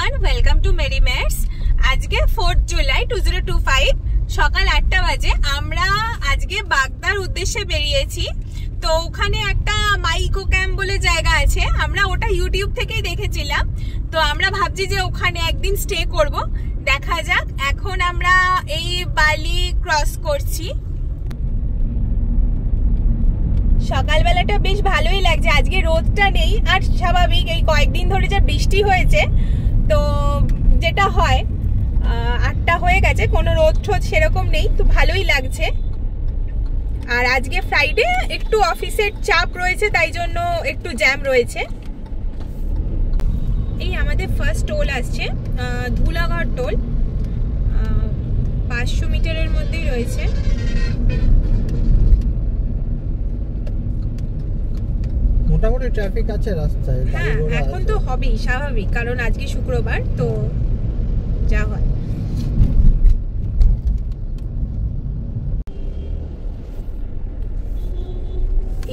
Everyone, welcome to merry mates. আজকে 4 জুলাই 2025 সকাল 8টা বাজে। আমরা আজকে বাগদার উদ্দেশ্যে বেরিয়েছি। তো ওখানে একটা মাইকো ক্যাম্প বলে জায়গা আছে, আমরা ওটা ইউটিউব থেকেই দেখেছিলাম। তো আমরা ভাবছি যে ওখানে একদিন স্টে করব, দেখা যাক। এখন আমরা এই বালি ক্রস করছি। সকালবেলাটা বেশ ভালোই লাগছে, আজকে রোদটা নেই। আর স্বাভাবিক এই কয়েকদিন ধরে যা বৃষ্টি হয়েছে, তো যেটা হয় 8টা হয়ে গেছে, কোনো রোদ ঠোদ সেরকম নেই, তো ভালোই লাগছে। আর আজকে ফ্রাইডে একটু অফিসের চাপ রয়েছে, তাই জন্য একটু জ্যাম রয়েছে। এই আমাদের ফার্স্ট টোল আসছে, ধুলাগড় টোল, 500 মিটারের মধ্যেই রয়েছে। মোটামুটি ট্রাফিক আছে রাস্তায়। হ্যাঁ, এখন তো হবেই, স্বাভাবিক, কারণ আজকে শুক্রবার, তো যা হয়।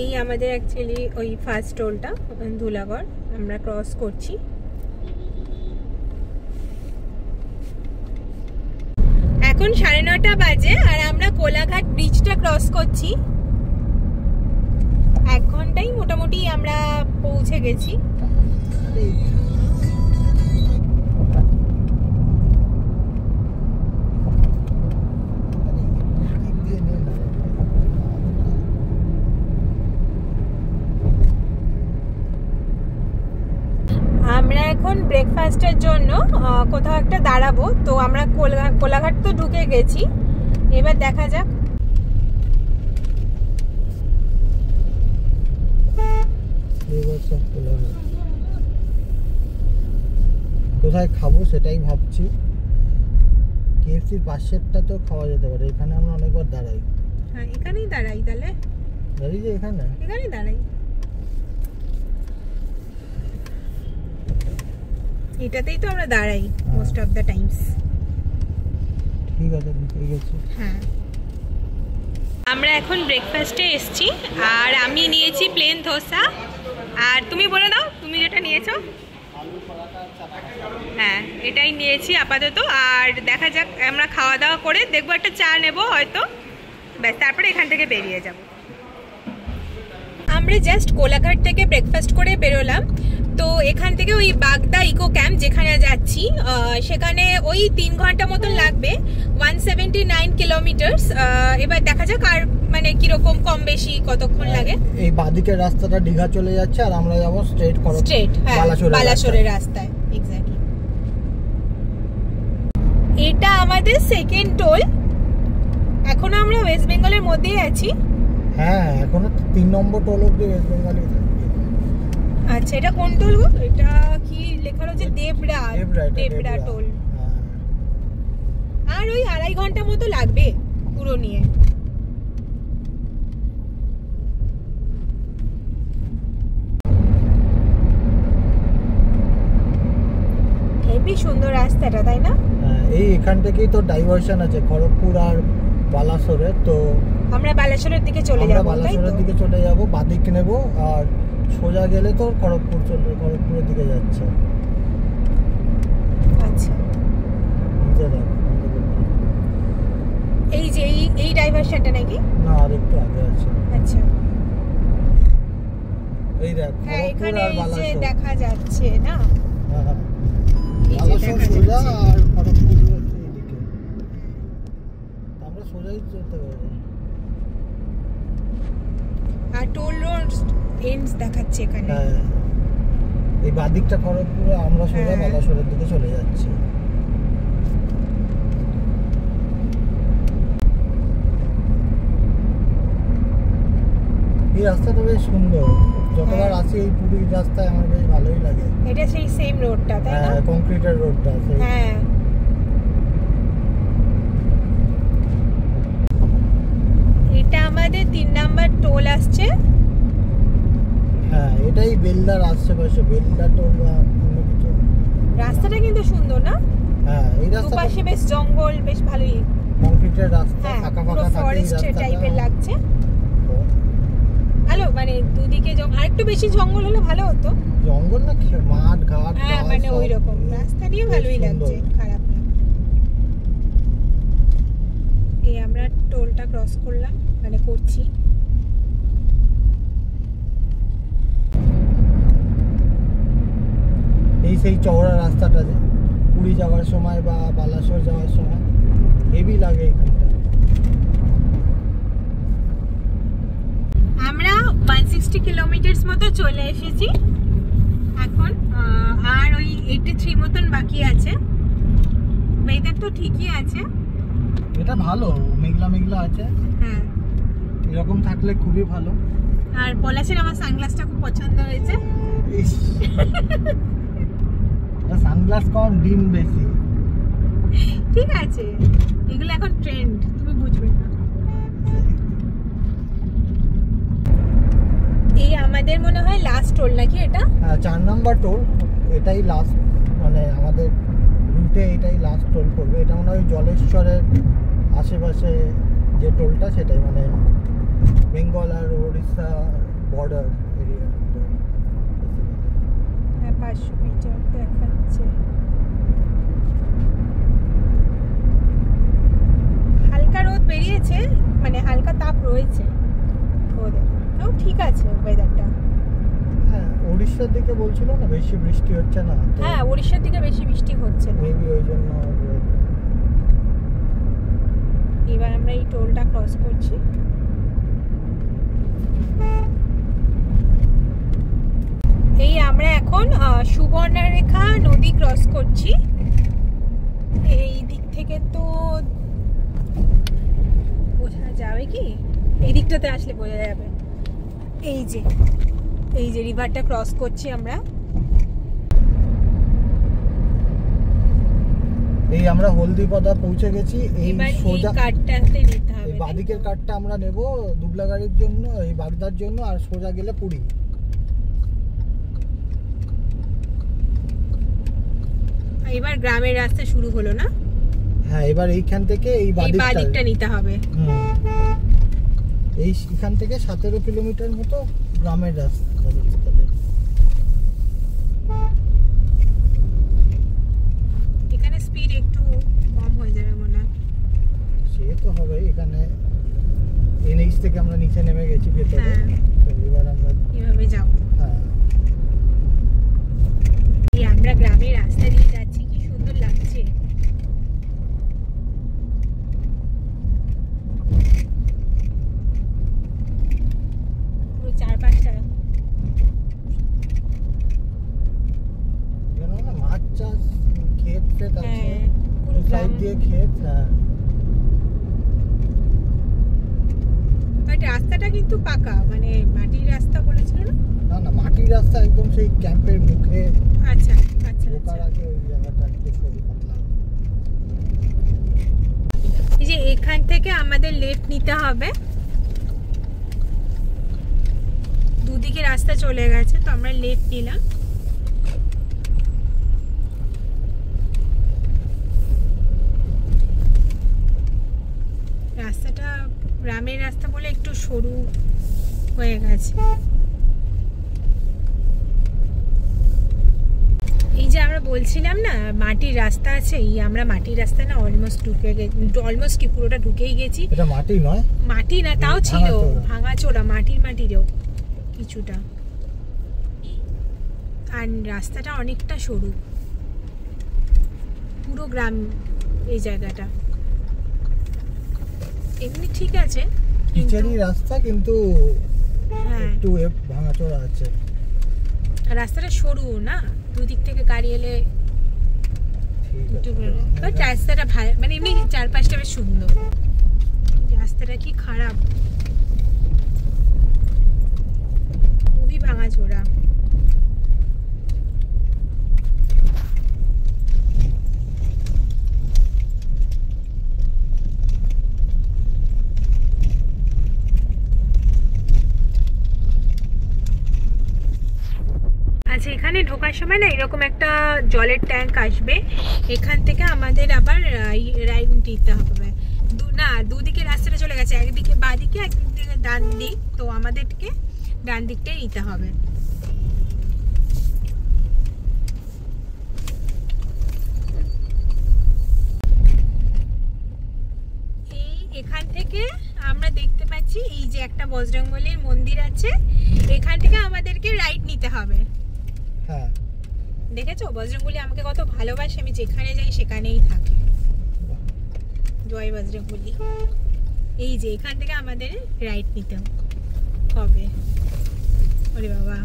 এই আমাদের অ্যাকচুয়ালি ওই ফার্স্ট টোলটা ধুলাগড়, আমরা ক্রস করছি। এখন 9:30 বাজে আর আমরা কোলাঘাট ব্রিজটা ক্রস করছি। 1 ঘন্টায় মোটামুটি আমরা পৌঁছে গেছি। আমরা এখন ব্রেকফাস্টের জন্য কোথাও একটা দাঁড়াবো। তো আমরা কোলাঘাট তো ঢুকে গেছি, এবার দেখা যাক। কোথায় খাবো সেটাই ভাবছি। কেএফসির পাশেরটা তো খাওয়া যেতে পারে, এখানে আমরা অনেকবার দাঁড়াই। হ্যাঁ, এখানেই দাঁড়াই, তাহলে দাঁড়িয়ে যে এখানেই দাঁড়াই। এটাতেই তো আমরা দাঁড়াই মোস্ট অফ দ্য টাইমস। ঠিক আছে, ঠিক আছে। হ্যাঁ, আমরা এখন ব্রেকফাস্টে এসেছি আর আমি নিয়েছি প্লেন ধোসা। আর তুমি বলে দাও তুমি যেটা নিয়েছো। হ্যাঁ, এটাই নিয়েছি আপাতত। আর দেখা যাক, আমরা খাওয়া দাওয়া করে দেখবো, একটা চা নেবো হয়তো, ব্যাস, তারপরে এখান থেকে বেরিয়ে যাব। আমরা জাস্ট কোলাঘাট থেকে ব্রেকফাস্ট করে বেরোলাম। তো এখান থেকে ওই বাগদা ইকো ক্যাম্প যেখানে যাচ্ছি, সেখানে ওই 3 ঘন্টা মতন লাগবে, 179 কিলোমিটার্স। এবার দেখা যাক আর মানে কিরকম কম বেশি কতক্ষণ লাগে। এই বাদিকের রাস্তাটা দীঘা চলে যাচ্ছে আর আমরা যাবো স্ট্রেট বালাসোরের রাস্তায়। এক্স্যাক্টলি, এটা আমাদের সেকেন্ড টোল। এখন আমরা ওয়েস্ট বেঙ্গলের মধ্যেই আছি। হ্যাঁ, এখনো 3 নম্বর টোল অব্দি ওয়েস্ট বেঙ্গলই। আচ্ছা, এটা কোন টোল গো? এটা কি লেখা রয়েছে? দেবরা টোল। আর ওই 2.5 ঘন্টা মতো লাগবে পুরো নিয়ে। হেবি সুন্দর রাস্তাটা, তাই না? এই এখান থেকেই তো ডাইভারশন আছে খড়গপুর আর বালাসোরে। তো আমরা বালাসোরের দিকে চলে যাব, বালাসোরের দিকে চলে যাব, বাদিক নেব আর সোজা গেলে তো খড়গপুর চলবে, খড়গপুরের দিকে যাচ্ছে। আচ্ছা, এই যে এই ডাইভারশনটা নাকি? না, আর একটু আগে আছে। আচ্ছা, এই দেখ, হ্যাঁ, এখানে এই যে দেখা যাচ্ছে না। হ্যাঁ, এই যে দেখা সোজা যাচ্ছে। আর খড়গপুর হচ্ছে এইদিকে, আমরা সোজাই চলতে পারবো। আর টোল রোড এন্ডস দেখাচ্ছে এখানে। হ্যাঁ, এই বাদিকটা খড়গপুরে, আমরা সোজা বালাসোরের দিকে চলে যাচ্ছি। এই রাস্তাটা বেশ সুন্দর, যতবার আসি এই পুরীর রাস্তায় আমার বেশ ভালোই লাগে। এটা সেই সেম রোডটা, তাই না? হ্যাঁ, কংক্রিটের রোডটা। হ্যাঁ, এটা আমাদের 3 নাম্বার টোল আসছে। হ্যাঁ, এটাই বেলদার আশেপাশে, বেলদা টোল বা অন্য কিছু। রাস্তাটা কিন্তু সুন্দর না? হ্যাঁ, এই রাস্তা দুপাশে বেশ জঙ্গল, বেশ ভালোই কংক্রিটের রাস্তা, ফাঁকা পুরো ফাঁকা থাকে। ফরেস্ট টাইপের লাগছে। ভালো, মানে দুদিকে আরেকটু বেশি জঙ্গল হলে ভালো হতো। জঙ্গল না, মাঠ ঘাট, হ্যাঁ, মানে ওই রকম রাস্তা নিয়ে ভালোই লাগছে, খারাপ না। এই আমরা টোলটা ক্রস করলাম, মানে করছি। এই সেই চওড়া রাস্তাটা যে পুরী যাওয়ার সময় বা বালাসোর যাওয়ার সময় হেভি লাগে এখানটা। আমরা 160 কিলোমিটার মতো চলে এসেছি এখন, আর ওই 83 মতন বাকি আছে। ওয়েদার তো ঠিকই আছে, এটা ভালো, মেঘলা মেঘলা আছে। হ্যাঁ, এরকম থাকলে খুবই ভালো। আর পলাশের আমার সানগ্লাসটা খুব পছন্দ হয়েছে। সানগ্লাস কম, ডিম বেশি। ঠিক আছে, এগুলো এখন ট্রেন্ড, তুমি বুঝবে না। এই আমাদের মনে হয় লাস্ট টোল নাকি এটা? হ্যাঁ, 4 নম্বর টোল, এটাই লাস্ট, মানে আমাদের রুটে এটাই লাস্ট টোল পড়বে। এটা মনে হয় জলেশ্বরের আশেপাশে যে টোলটা, সেটাই মানে বেঙ্গল আর ওড়িশা বর্ডার এরিয়া। 500 মিটার দেখাচ্ছে। হালকা রোদ বেরিয়েছে, মানে হালকা তাপ রয়েছে রোদে, তাও ঠিক আছে ওয়েদারটা। হ্যাঁ, ওড়িশার দিকে বলছিল না বেশি বৃষ্টি হচ্ছে না। হ্যাঁ, ওড়িশার দিকে বেশি বৃষ্টি হচ্ছে না, মেবি ওই জন্য। এবার আমরা এই টোলটা ক্রস করছি। এই আমরা এখন সুবর্ণরেখা নদী ক্রস করছি। এই দিক থেকে তো বোঝা যাবে কি, এই দিকটাতে আসলে বোঝা যাবে। এই যে রিভারটা ক্রস করছি আমরা। এই আমরা হলদিপদা পৌঁছে গেছি। এই সোজা কার্ডটাতে নিতে হবে, বাদিকের কার্ডটা আমরা নেব দুবলাগাড়ির জন্য, এই বাগদার জন্য, আর সোজা গেলে পুরী। এবার গ্রামের রাস্তা শুরু হলো না? হ্যাঁ, এবার এইখান থেকে এই বাদিকটা নিতে হবে। এই এখান থেকে 17 কিলোমিটার মতো গ্রামের রাস্তা। এখানে স্পিড একটু কম হয়ে যাবে মনে হয়। সে তো হবে, এখানে এনএইচ থেকে আমরা নিচে নেমে গেছি ভেতরে, এবার আমরা এভাবে যাব। হ্যাঁ, এই আমরা গ্রামের রাস্তা দিয়ে যাচ্ছি, কি সুন্দর লাগছে। পুরো 4-5টা মাছ চাষ, ক্ষেত ফেত আছে, পুরো সাইড দিয়ে ক্ষেত। হ্যাঁ, বাট রাস্তাটা কিন্তু পাকা, মানে মাটির রাস্তা বলেছিল না? না মাটির রাস্তা একদম সেই ক্যাম্পের মুখে। আচ্ছা আচ্ছা, ঢোকার আগে ওই জায়গাটা একটু সরু পাতলা। এই যে এখান থেকে আমাদের লেফট নিতে হবে, দুদিকে রাস্তা চলে গেছে, তো আমরা লেফট নিলাম। রাস্তাটা গ্রামের রাস্তা বলে একটু সরু হয়ে গেছে। এই যে আমরা বলছিলাম না মাটির রাস্তা আছে, এই আমরা মাটির রাস্তা না অলমোস্ট কি পুরোটা ঢুকেই গেছি। এটা মাটি নয়, মাটি না, তাও ছিল ভাঙাচোরা, মাটিরও কিছুটা, আর রাস্তাটা অনেকটা সরু, পুরো গ্রাম এই জায়গাটা। এমনি ঠিক আছে, পিচেরই রাস্তা, কিন্তু হ্যাঁ একটু ভাঙাচোরা আছে। রাস্তাটা সরু না, দুদিক থেকে গাড়ি এলে বাট রাস্তাটা ভালো, মানে এমনি 4-5টা বেশ সুন্দর। রাস্তাটা কি খারাপ, খুবই ভাঙাচোরা। আচ্ছা, এখানে ঢোকার সময় না এরকম একটা জলের ট্যাঙ্ক আসবে, এখান থেকে আমাদের আবার রাইট দিতে হবে। দুদিকে রাস্তাটা চলে গেছে, একদিকে বাঁদিকে একদিকে ডান দিক, তো আমাদেরকে ডান দিকটাই নিতে হবে। যাচ্ছি। এই যে একটা বজরংবলীর মন্দির আছে, এখান থেকে আমাদেরকে রাইট নিতে হবে। হ্যাঁ দেখেছো বজরংবলী আমাকে কত ভালোবাসে, আমি যেখানে যাই সেখানেই থাকে। জয় বজরংবলী। এই যে এখান থেকে আমাদের রাইট নিতে হবে। ওরে বাবা,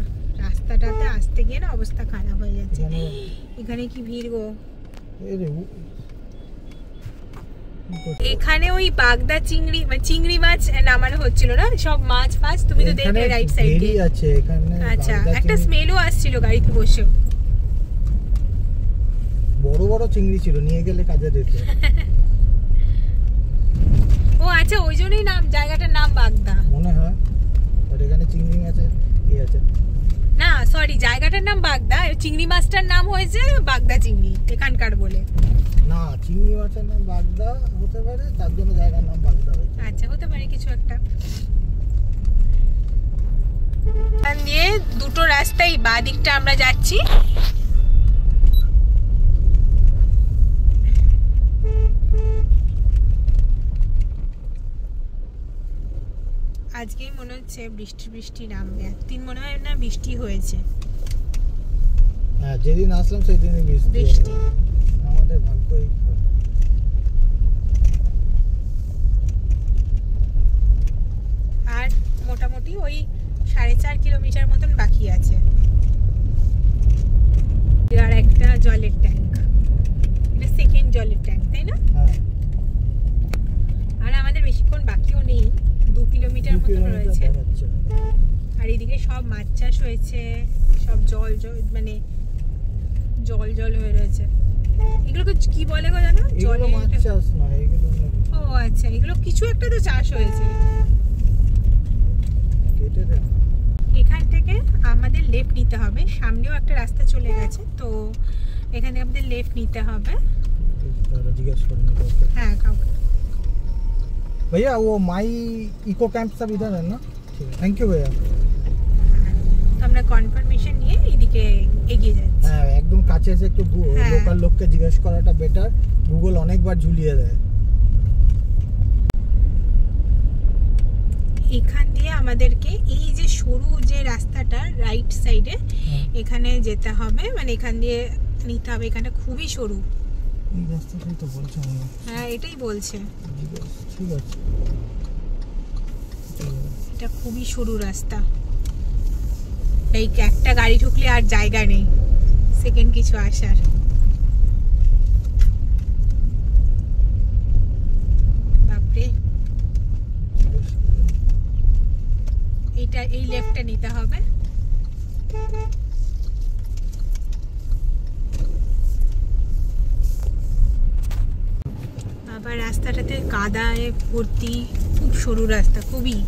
রাস্তাটাতে আসতে গিয়ে না অবস্থা খারাপ হয়ে যাচ্ছে। এখানে কি ভিড় গো। এখানে ওই বাগদা চিংড়ি মানে চিংড়ি মাছ নামানো হচ্ছিল না, সব মাছ ফাছ তুমি তো দেখলে রাইট সাইডে আছে এখানে। আচ্ছা, একটা স্মেলও আসছিল গাড়িতে বসে। বড় বড় চিংড়ি ছিল, নিয়ে গেলে কাজে দিত। ও আচ্ছা, ওই জন্যই নাম, জায়গাটার নাম বাগদা মনে হয়। আর এখানে চিংড়ি আছে, এই আছে না, সরি, জায়গাটার নাম বাগদা, চিংড়ি মাছটার নাম হয়েছে বাগদা চিংড়ি এখানকার বলে। না, চিংড়ি মাছের নাম বাগদা হতে পারে, তার জন্য জায়গার নাম বাগদা হয়েছে। আচ্ছা, হতে পারে কিছু একটা। দিয়ে দুটো রাস্তাই, বাঁ দিকটা আমরা যাচ্ছি। আজকেই মনে হচ্ছে বৃষ্টি নামবে, এতদিন মনে হয় না বৃষ্টি হয়েছে। হ্যাঁ, যেদিন আসলাম সেদিনই বৃষ্টি। আমাদের ভাগ্যই। আর মোটামুটি ওই 4.5 কিলোমিটার মতন বাকি আছে। আর একটা জলের ট্যাঙ্ক, এটা সেকেন্ড জলের ট্যাঙ্ক, তাই না? আর আমাদের বেশিক্ষণ বাকিও নেই, 2 কিলোমিটার মতন রয়েছে। আর এদিকে সব মাছ চাষ হয়েছে, সব জল মানে জল হয়ে রয়েছে। এগুলোকে কি বলে গো জানো? জলে মাছ চাষ না এগুলো। ও আচ্ছা, এগুলো কিছু একটা তো চাষ হয়েছে। কেটে দেন। এখান থেকে আমাদের লেফট নিতে হবে, সামনেও একটা রাস্তা চলে গেছে, তো এখানে আমাদের লেফট নিতে হবে। জিজ্ঞেস করুন। হ্যাঁ, কাউকে। भैया वो माई इको कैंप सब इधर है ना? ठीक है, थैंक यू भैया। তো আমরা কনফার্মেশন নিয়ে এদিকে এগিয়ে যাচ্ছি। হ্যাঁ, একদম কাছে এসে একটু লোকাল লোককে জিজ্ঞেস করাটা বেটার, গুগল অনেকবার ঝুলিয়ে দেয়। এখান দিয়ে আমাদেরকে এই যে সরু যে রাস্তাটা রাইট সাইডে, এখানে যেতে হবে, মানে এখান দিয়ে নিতে হবে। এখানটা খুবই সরু। এই রাস্তাটাই তো বলছে। হ্যাঁ, এটাই বলছে। ঠিক আছে, এটা খুবই সরু রাস্তা, এই একটা গাড়ি ঢুকলে আর জায়গা নেই সেকেন্ড কিছু আসার। বাপরে, এই লেফটটা নিতে হবে। আবার রাস্তাটাতে কাদায় ভর্তি, খুব সরু রাস্তা, খুবই।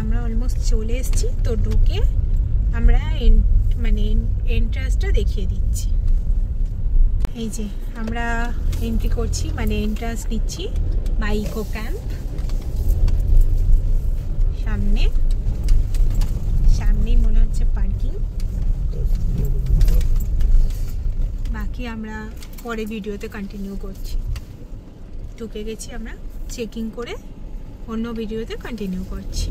আমরা অলমোস্ট চলে এসেছি, তো ঢুকে আমরা মানে এন্ট্রান্সটা দেখিয়ে দিচ্ছি। এই যে আমরা এন্ট্রি করছি, মানে এন্ট্রান্স নিচ্ছি বাই ইকো ক্যাম্প। সামনেই মনে হচ্ছে পার্কিং। বাকি আমরা পরে ভিডিওতে কন্টিনিউ করছি। ঢুকে গেছি আমরা, চেকিং করে অন্য ভিডিওতে কন্টিনিউ করছি।